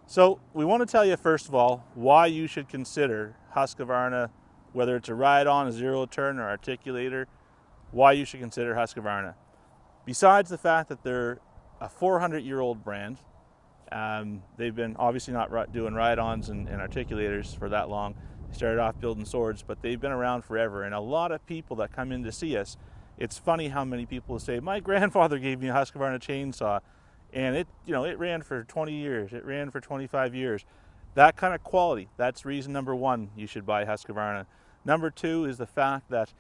So we want to tell you first of all why you should consider Husqvarna, whether it's a ride-on, a zero-turn, or articulator, why you should consider Husqvarna. Besides the fact that they're a 400-year-old brand, they've been obviously not doing ride-ons and articulators for that long. They started off building swords, but they've been around forever. And a lot of people that come in to see us, it's funny how many people say, my grandfather gave me a Husqvarna chainsaw, and it ran for 20 years, it ran for 25 years. That kind of quality, that's reason number one you should buy Husqvarna. Number two is the fact that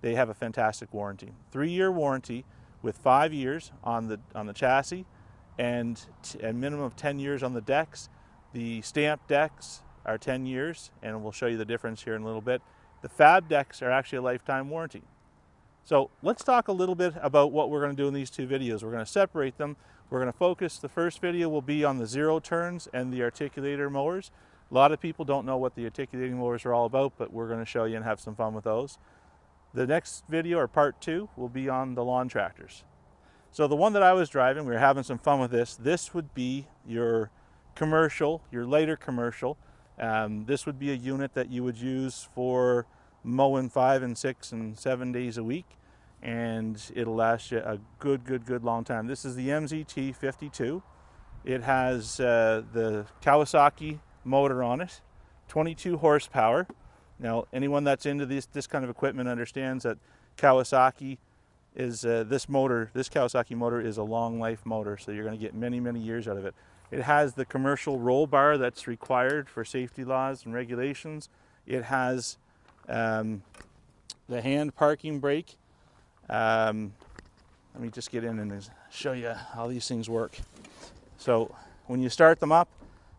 they have a fantastic warranty. 3-year warranty with 5 years on the chassis and a minimum of 10 years on the decks. The stamped decks are 10 years, and we'll show you the difference here in a little bit. The fab decks are actually a lifetime warranty. So let's talk a little bit about what we're going to do in these two videos. We're going to separate them. We're going to focus, the first video will be on the zero turns and the articulator mowers. A lot of people don't know what the articulating mowers are all about, but we're going to show you and have some fun with those. The next video, or part two, will be on the lawn tractors. So the one that I was driving, we were having some fun with this. This would be your commercial, your lighter commercial. This would be a unit that you would use for mowing 5 and 6 and 7 days a week, and it'll last you a good long time. This is the MZT52. It has the Kawasaki motor on it, 22 horsepower. Now, anyone that's into this kind of equipment understands that Kawasaki is this Kawasaki motor is a long life motor, so you're going to get many years out of it. It has the commercial roll bar that's required for safety laws and regulations. It has the hand parking brake. Let me just get in and show you how these things work. So when you start them up,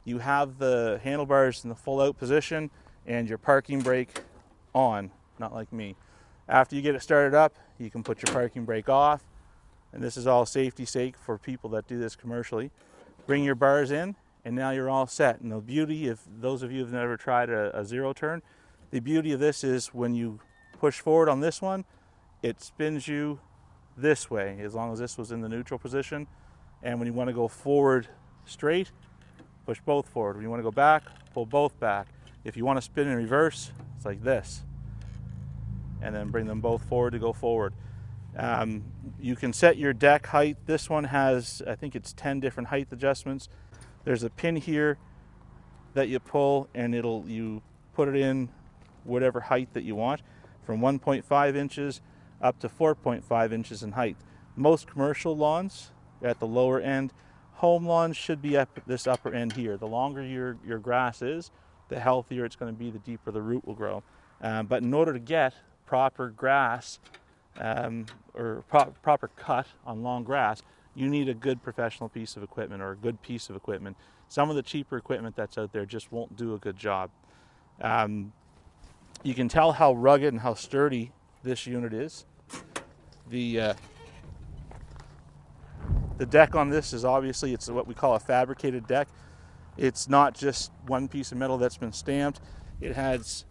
you have the handlebars in the full out position and your parking brake on, not like me. After you get it started up, you can put your parking brake off, and this is all safety sake for people that do this commercially. Bring your bars in, and now you're all set. And the beauty, if those of you have never tried a zero turn, the beauty of this is when you push forward on this one, it spins you this way, as long as this was in the neutral position. And when you want to go forward straight, push both forward. When you want to go back, pull both back. If you want to spin in reverse, it's like this. And then bring them both forward to go forward. You can set your deck height. This one has, I think it's 10 different height adjustments. There's a pin here that you pull, and you put it in whatever height that you want, from 1.5 inches up to 4.5 inches in height. Most commercial lawns are at the lower end. Home lawns should be at this upper end here. The longer your grass is, the healthier it's going to be, the deeper the root will grow. But in order to get proper grass or proper cut on long grass, you need a good professional piece of equipment, or a good piece of equipment. Some of the cheaper equipment that's out there just won't do a good job. You can tell how rugged and how sturdy this unit is. The deck on this is obviously, it's what we call a fabricated deck. It's not just one piece of metal that's been stamped. It has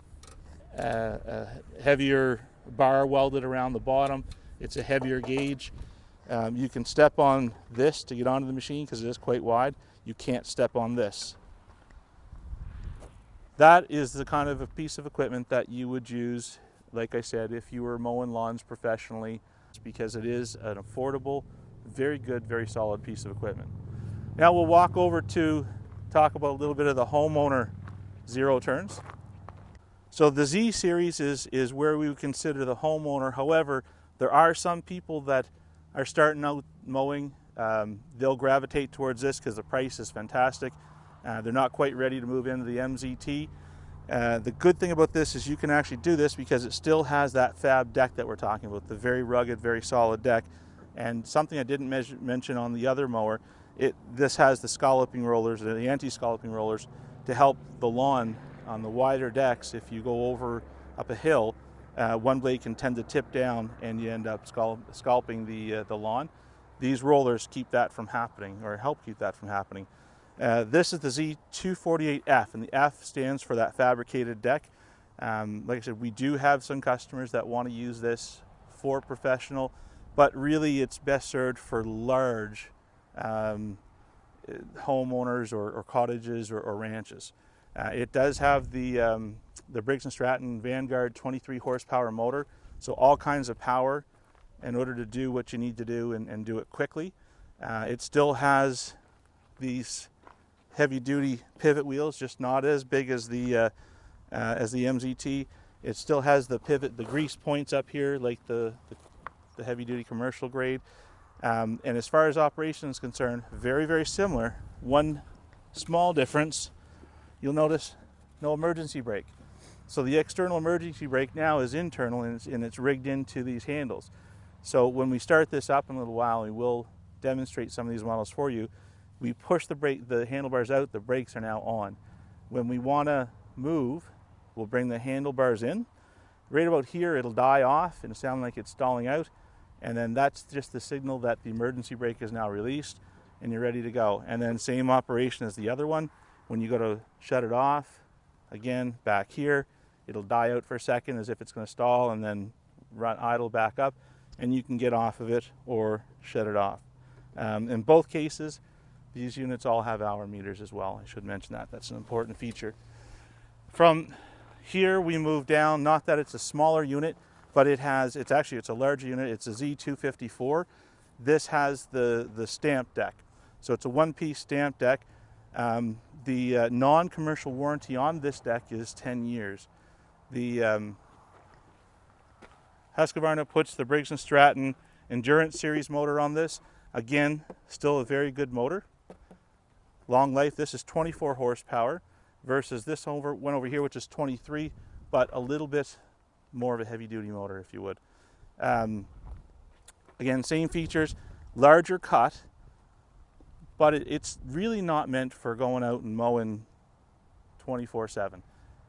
a heavier bar welded around the bottom. It's a heavier gauge. You can step on this to get onto the machine because it is quite wide. You can't step on this. That is the kind of a piece of equipment that you would use, like I said, if you were mowing lawns professionally, because it is an affordable, very good, very solid piece of equipment. Now we'll walk over to talk about a little bit of the homeowner zero turns. So the Z series is where we would consider the homeowner. However, there are some people that are starting out mowing. They'll gravitate towards this because the price is fantastic. They're not quite ready to move into the MZT. The good thing about this is you can actually do this because it still has that fab deck that we're talking about, the very rugged, very solid deck. And something I didn't mention on the other mower, this has the scalloping rollers, the anti-scalloping rollers, to help the lawn on the wider decks. If you go up a hill, one blade can tend to tip down and you end up scalping the lawn. These rollers keep that from happening, or help keep that from happening. This is the Z248F, and the F stands for that fabricated deck. Like I said, we do have some customers that want to use this for professional, but really it's best served for large homeowners or cottages or ranches. It does have the Briggs & Stratton Vanguard 23 horsepower motor, so all kinds of power in order to do what you need to do and do it quickly. It still has these heavy-duty pivot wheels, just not as big as the MZT. It still has the pivot, the grease points up here, like the heavy-duty commercial grade. And as far as operation is concerned, very, very similar. One small difference, you'll notice no emergency brake. So the external emergency brake now is internal, and it's rigged into these handles. So when we start this up in a little while, we will demonstrate some of these models for you. We push the handlebars out, the brakes are now on. When we want to move, we'll bring the handlebars in. Right about here, it'll die off and sound like it's stalling out. And then that's just the signal that the emergency brake is now released and you're ready to go. And then same operation as the other one. When you go to shut it off, again, back here, it'll die out for a second as if it's going to stall and then run idle back up, and you can get off of it or shut it off. In both cases, these units all have hour meters as well. I should mention that. That's an important feature. From here, we move down, not that it's a smaller unit, but it's a larger unit. It's a Z254. This has the stamp deck. So it's a one-piece stamp deck. The non-commercial warranty on this deck is 10 years. The Husqvarna puts the Briggs & Stratton Endurance Series motor on this. Again, still a very good motor. Long life. This is 24 horsepower versus this one over here, which is 23, but a little bit more of a heavy-duty motor, if you would. Again, same features, larger cut, but it's really not meant for going out and mowing 24/7.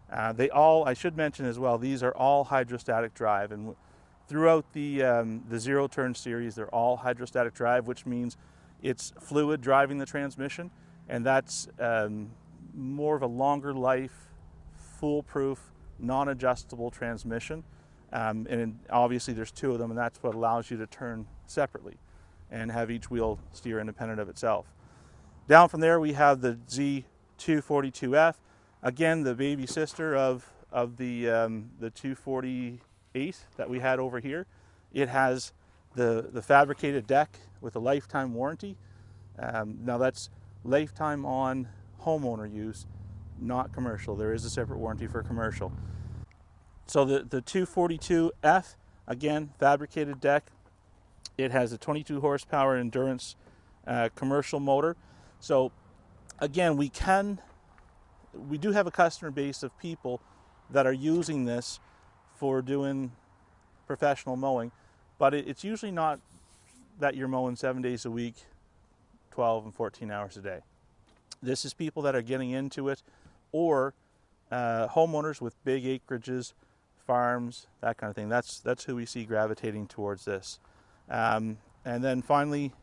I should mention as well, these are all hydrostatic drive, and throughout the zero turn series, they're all hydrostatic drive, which means it's fluid driving the transmission, and that's more of a longer life, foolproof, non-adjustable transmission. And obviously there's two of them, and that's what allows you to turn separately and have each wheel steer independent of itself. Down from there we have the Z242F, again the baby sister of the 248 that we had over here. It has the fabricated deck with a lifetime warranty. Now that's lifetime on homeowner use, not commercial. There is a separate warranty for commercial. So the 242F, again, fabricated deck. It has a 22 horsepower endurance commercial motor. So again, we do have a customer base of people that are using this for doing professional mowing, but it's usually not that you're mowing 7 days a week, 12 and 14 hours a day. This is people that are getting into it, or homeowners with big acreages, farms, that kind of thing. That's who we see gravitating towards this. And then finally,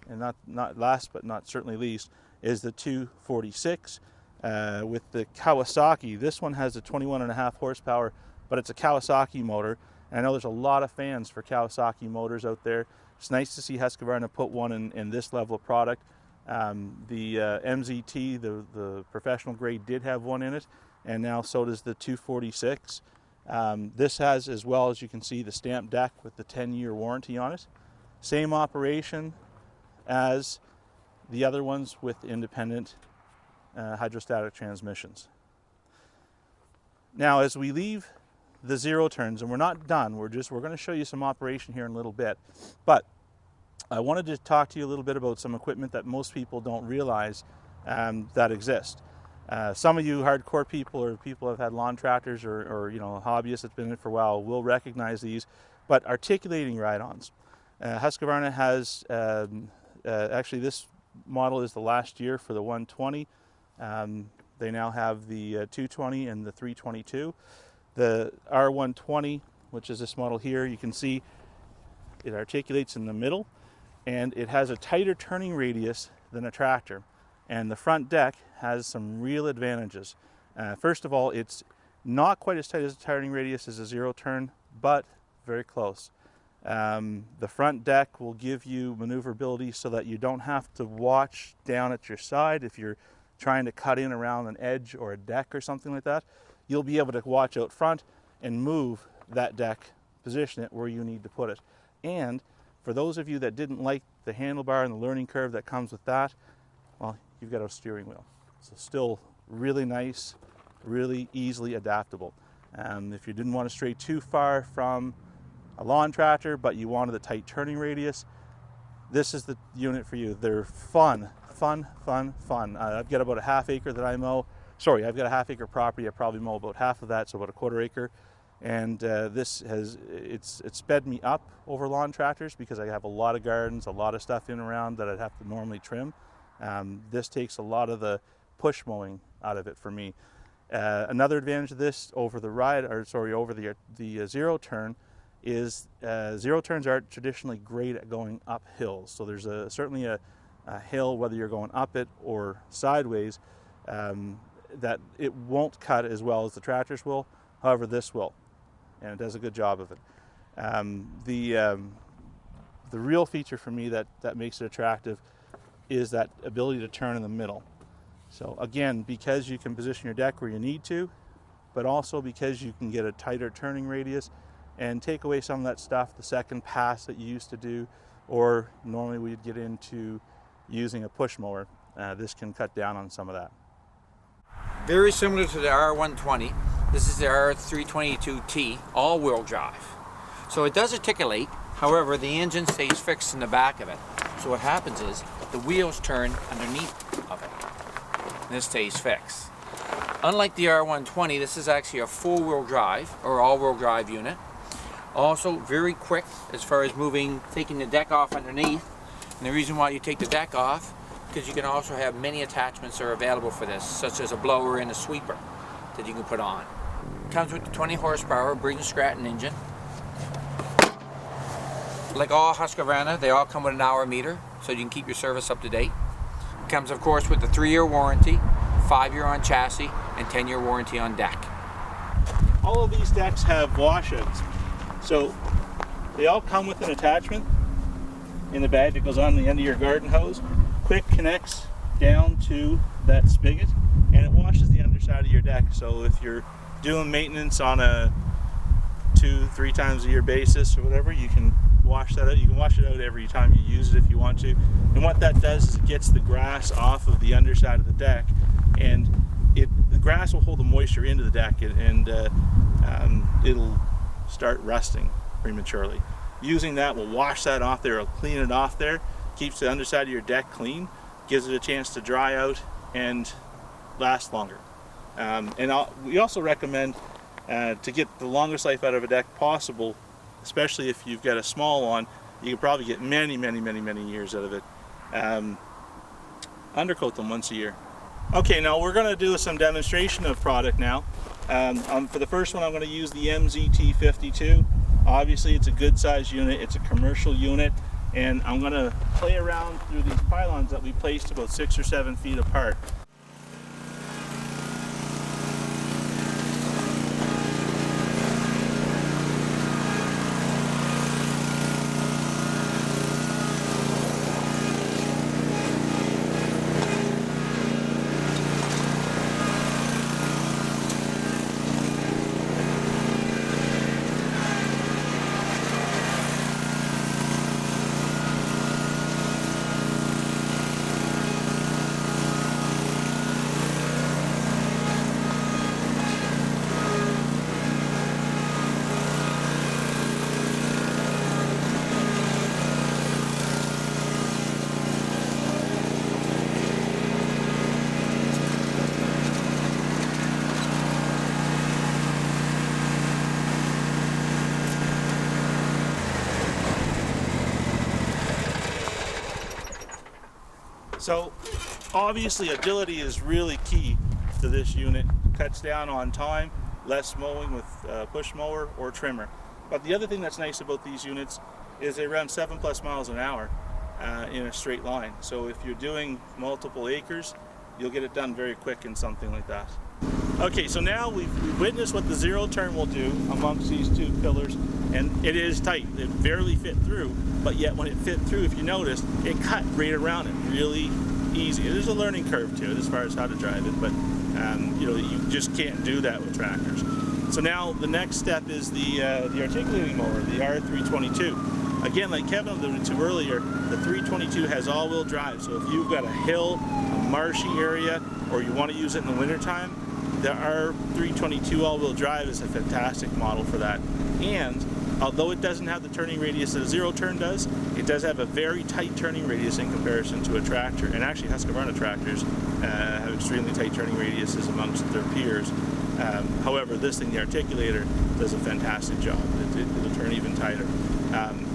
and not last but not certainly least, is the 246 with the Kawasaki. This one has a 21.5 horsepower, but it's a Kawasaki motor. And I know there's a lot of fans for Kawasaki motors out there. It's nice to see Husqvarna put one in this level of product. The MZT, the professional grade, did have one in it, and now so does the 246. This has, as well, as you can see, the stamp deck with the 10-year warranty on it. Same operation as the other ones with independent hydrostatic transmissions. Now, as we leave the zero turns, and we're not done, we're going to show you some operation here in a little bit, but I wanted to talk to you a little bit about some equipment that most people don't realize that exist. Some of you hardcore people, or people who have had lawn tractors, or hobbyists that's been in it for a while, will recognize these. But articulating ride-ons, Husqvarna has actually, this model is the last year for the 120. They now have the 220 and the 322. The R120, which is this model here, you can see it articulates in the middle, and it has a tighter turning radius than a tractor. And the front deck has some real advantages. First of all, it's not quite as tight as a turning radius as a zero turn, but very close. The front deck will give you maneuverability so that you don't have to watch down at your side if you're trying to cut in around an edge or a deck or something like that. You'll be able to watch out front and move that deck, position it where you need to put it. And for those of you that didn't like the handlebar and the learning curve that comes with that, well, you've got a steering wheel. So still really nice, really easily adaptable. If you didn't want to stray too far from a lawn tractor, but you wanted a tight turning radius, this is the unit for you. They're fun. I've got about a half acre that I mow. Sorry, I've got a half acre property. I probably mow about half of that, so about a quarter acre. And this has, it's sped me up over lawn tractors because I have a lot of gardens, a lot of stuff in around that I'd have to normally trim. This takes a lot of the push mowing out of it for me. Another advantage of this over the zero turn is zero turns aren't traditionally great at going up hills. So there's certainly a hill, whether you're going up it or sideways, that it won't cut as well as the tractors will. However, this will, and it does a good job of it. The real feature for me that makes it attractive is that ability to turn in the middle. So again, because you can position your deck where you need to, but also because you can get a tighter turning radius and take away some of that stuff, the second pass that you used to do, or normally we'd get into using a push mower. This can cut down on some of that. Very similar to the R120. This is the R322T all-wheel drive. So it does articulate, however the engine stays fixed in the back of it. So what happens is the wheels turn underneath of it. And this stays fixed. Unlike the R120, this is actually a four-wheel drive or all-wheel drive unit. Also very quick as far as taking the deck off underneath. And the reason why you take the deck off, because you can also have many attachments that are available for this, such as a blower and a sweeper that you can put on. Comes with the 20 horsepower Briggs & Stratton engine. Like all Husqvarna, they all come with an hour meter, so you can keep your service up to date. It comes, of course, with a 3-year warranty, 5-year on chassis, and 10-year warranty on deck. All of these decks have washouts, so they all come with an attachment in the bag that goes on the end of your garden hose. Quick connects down to that spigot, and it washes the underside of your deck. So if you're doing maintenance on a 2-3 times a year basis or whatever, you can wash that out. You can wash it out every time you use it if you want to. And what that does is it gets the grass off of the underside of the deck, and the grass will hold the moisture into the deck, and it'll start rusting prematurely. Using that will wash that off there, it'll clean it off there, keeps the underside of your deck clean, gives it a chance to dry out and last longer. We also recommend to get the longest life out of a deck possible, especially if you've got a small one, you can probably get many years out of it. Undercoat them once a year. Okay, now we're going to do some demonstration of product now. For the first one, I'm going to use the MZT52. Obviously, it's a good size unit, it's a commercial unit, and I'm going to play around through these pylons that we placed about 6 or 7 feet apart. So obviously agility is really key to this unit. Cuts down on time, less mowing with push mower or trimmer. But the other thing that's nice about these units is they run 7+ miles an hour in a straight line. So if you're doing multiple acres, you'll get it done very quick in something like that. Okay, so now we've witnessed what the zero turn will do amongst these two pillars. And it is tight. It barely fit through, but yet when it fit through, if you noticed, it cut right around it really easy. There's a learning curve to it as far as how to drive it, but you know, you just can't do that with tractors. So now the next step is the articulating mower, the R322. Again, like Kevin alluded to earlier, the 322 has all-wheel drive. So if you've got a hill, a marshy area, or you want to use it in the wintertime, the R322 all-wheel drive is a fantastic model for that. And although it doesn't have the turning radius that a zero turn does, it does have a very tight turning radius in comparison to a tractor. And actually Husqvarna tractors have extremely tight turning radiuses amongst their peers. However, this thing, the articulator, does a fantastic job. It'll turn even tighter.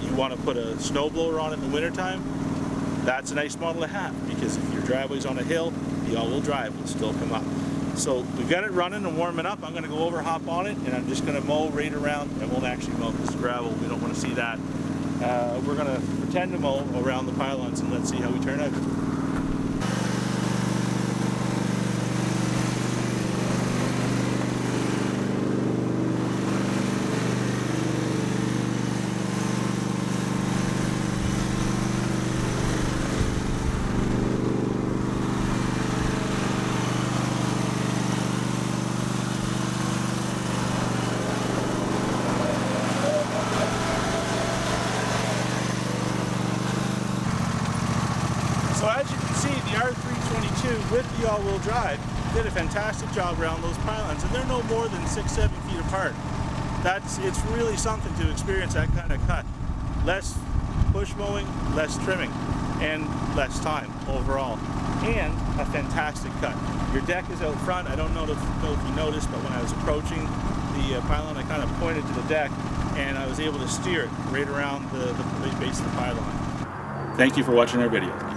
You want to put a snowblower on it in the wintertime, that's a nice model to have, because if your driveway's on a hill, the all-wheel drive will still come up. So we've got it running and warming up. I'm going to go over, hop on it, and I'm just going to mow right around. I won't actually mow because it's gravel. We don't want to see that. We're going to pretend to mow around the pylons, and let's see how we turn out. So as you can see, the R322 with the all-wheel drive did a fantastic job around those pylons, and they're no more than 6-7 feet apart. It's really something to experience that kind of cut. Less push mowing, less trimming, and less time overall. And a fantastic cut. Your deck is out front. I don't know if you noticed, but when I was approaching the pylon, I kind of pointed to the deck, and I was able to steer it right around the base of the pylon. Thank you for watching our video.